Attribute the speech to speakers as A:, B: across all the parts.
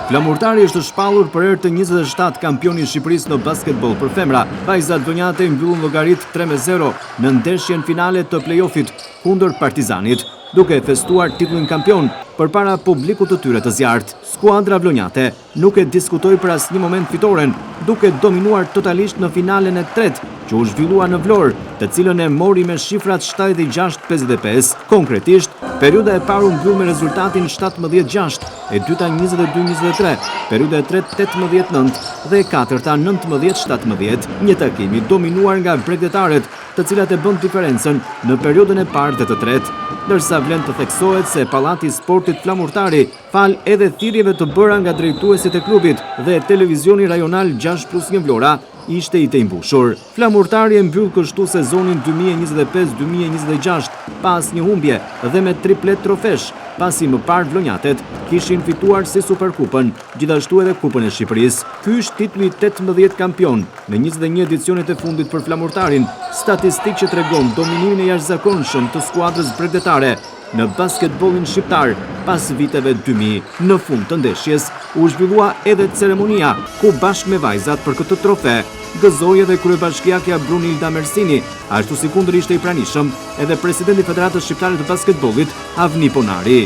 A: Flamurtari është shpallur për herë të 27 kampioni i Shqipërisë në basketbol për femra. Vajzat Vonjate mbyllën llogaritë 3-0 në ndeshjen finale të play-offit kundër Partizanit, duke festuar titullin kampion përpara publikut të tyre të zjarrt. Skuadra Vlonjate nuk e diskutoi për asnjë moment fitoren, duke dominuar totalisht në finalen e tretë që u zhvillua në Vlorë, të cilën e mori me shifrat 76-55. Konkretisht, periudha e parë u mbyll me rezultatin 17-6, e dyta 22-23, periudha e tretë 18-9 dhe e katërta 19-17. Një takim i dominuar nga bregdetaret, të cilat e bën diferencën në periudhën e parë dhe të tretë, ndërsa vlen të theksohet se Pallati i Sportit Flamurtari, fal edhe thirrjeve të bëra nga drejtuesit e klubit dhe televizioni rajonal 6+1 Vlora, ishte i të imbushur. Flamurtari e mbyll kështu sezonin 2025-2026 pas një humbje dhe me triplet trofesh, pasi më parë Vlonjatet kishin fituar si Superkupën, gjithashtu edhe Kupën e Shqipërisë. Ky është titulli 18 kampion në 21 edicionet e fundit për Flamurtarin, statistik që tregon dominimin e jashtëzakonshëm të skuadrës bregdetare në basketbollin shqiptar pas viteve 2000. Në fund të ndeshjes u zhvillua edhe ceremonia, ku bashkë me vajzat për këtë trofe gëzoi edhe kryebashkiakja Brunilda Mersini, ashtu si kundër ishte i pranishëm edhe presidenti i Federatës Shqiptare të Basketbollit Avni Ponari.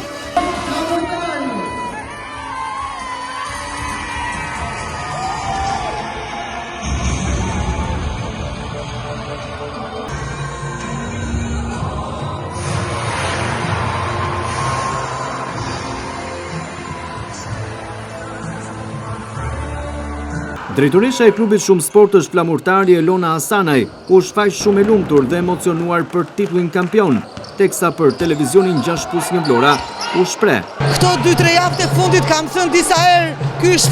A: Drejtoresha e klubit Shumë Sportësh Flamurtari Elona Hasanaj u shfaq shumë e lumtur dhe emocionuar për titullin kampion, teksa për televizionin 6+1 Vlora u shpreh.
B: Këto 2-3 javët e fundit kam thënë disa herë, ky është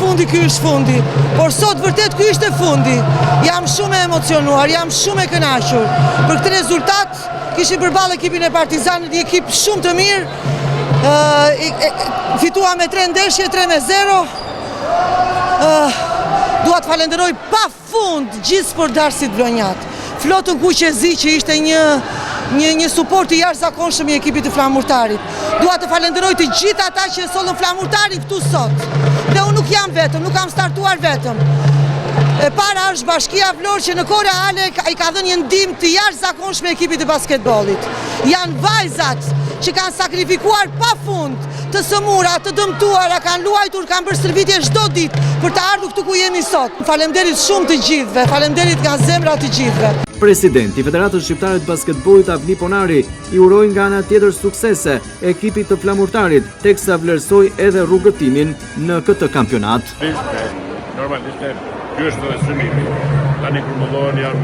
B: fundi, por sot vërtet ky ishte fundi. Jam shumë e emocionuar, jam shumë e kënaqur. Për këtë rezultat kishim përballë ekipin e Partizanit, një ekip shumë të mirë. Fituam me 3 ndeshje, 3-0. Dua të falenderoj pa fund gjithë sportdarësit Vlonjat, flotën Kuqezi që ishte një suport i jashtëzakonshëm i ekipit të Flamurtarit. Dua të falenderoj të gjithë ata që sollën Flamurtarin këtu sot. Dhe unë nuk jam vetëm, nuk kam startuar vetëm. E para është Bashkia Vlorë që në kohë reale i ka dhënë një ndihmë të jashtëzakonshme ekipit të basketbollit. Janë vajzat që kanë sakrifikuar pafund, të sëmura, të dëmtuara, kanë luajtur, kanë bërë shërbëtie çdo ditë për të ardhur këtu ku jemi sot. Faleminderit shumë të gjithëve, faleminderit nga zemra të gjithëve.
A: Presidenti i Federatës Shqiptare të Basketbollit Avni Ponari i uroi nga ana tjetër suksese ekipit të Flamurtarit, teksa vlerësoi edhe rrugëtimin në këtë kampionat.
C: Normalisht ky është edhe synimi. Tani kur mullohen janë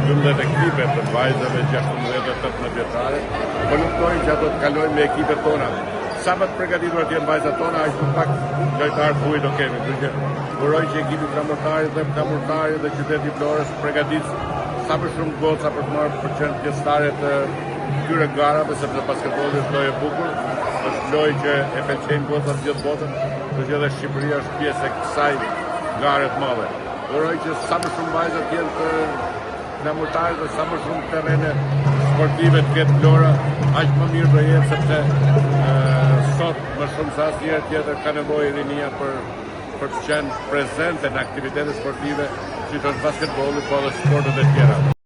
C: 12 ekipe të vajzave 16-18 vjeçare, po luftojnë që ato të kalojnë me ekipet tona. Sa më të përgatitur të jenë vajzat tona, aq më pak lojtarë të huaj do kemi. Kështu që uroj që ekipi Flamurtarit dhe qyteti Vlorës përgatis sa më shumë goca për të marrë për qenë pjesëtare të këtyre garave, sepse basketbolli është lojë e bukur, është lojë që e pëlqejnë gocat gjithë botën, kështu që edhe Shqipëria është pjesë e kësaj gare të madhe. Uroj që sa më shumë vajza të jenë të Flamurtarit dhe sa më shumë terrene sportive të ketë Vlora, aq më mirë do jetë, sepse sot më shumë se asnjëherë tjetër ka nevojë rinia për të qenë prezente në aktivitete sportive, siç është basketbolli, po edhe sportet e tjera.